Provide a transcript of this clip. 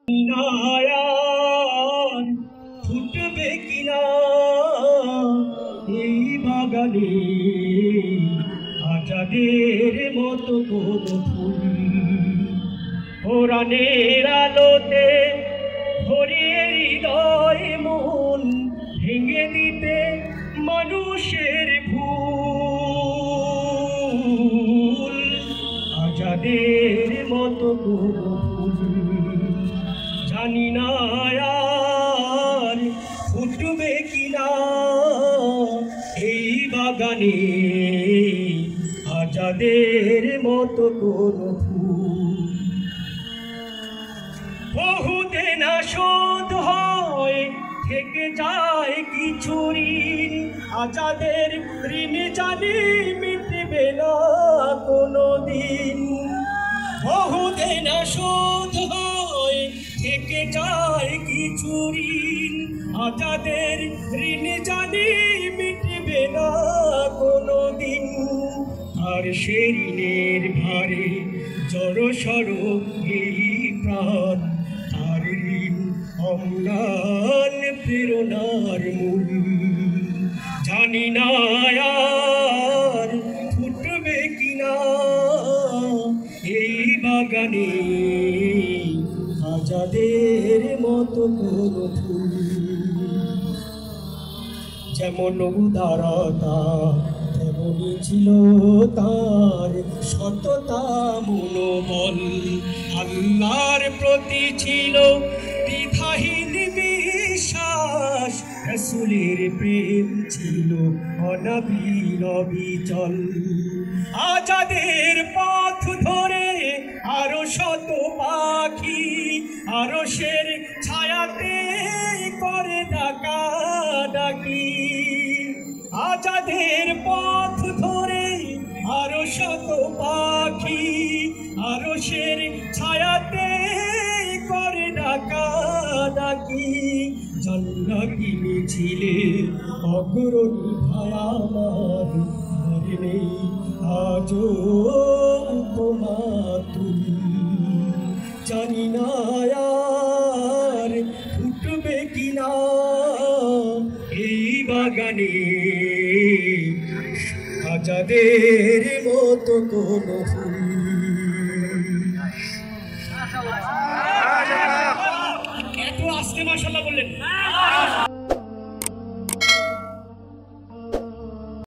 নয়ন ফুটবে কিনা এই বাগানে আজাদের মতো কোন ফুল কোরআনের আলোতে ভরিয়ে হৃদয় মন ভেঙে দিতে মানুষের ভুল আজাদের মতো কোন ফুল জানি না আর ফুটবে কিনা এই বাগানে আজাদের মতো কোন ফুল বহুতে না শোধ হয় থেকে যায় কিছু ঋণ আজাদের ঋণ জানি মিটবে না কোনো দিন বহুতে না শোধ হয় থেকে যায় কিছু ঋণ আজাদের ঋণ জানি মিটবে না কোনো দিন আর সে ঋণের ভারে জড়সড় এই প্রাণ আর ঋণ অম্লান প্রেরণার মূল জানি না আর ফুটবে কিনা এই বাগানে আজাদের মতো কোন ফুল যেমন উদারতা তেমনই ছিল তার সততা মনোবল আল্লাহর প্রতি ছিল দ্বিধাহীন বিশ্বাস রাসূলের প্রেম ছিল অনাবিল অবিচল আজাদের পথ ধরে আরো শত পাখি আরশের ছায়াতে করে ডাকাডাকি আজাদের পথ ধরে আরো শত পাখি আরশের ছায়াতে করে ডাকাডাকি জান্নাতি মিছিলে অগ্রণী ভাই আমার নেই আজও উপমা তুমি জানি না আর ফুটবে কিনা এই বাগানে আজাদের মতো কোন ফুল এত আস্তে মাশাআল্লাহ বললেন।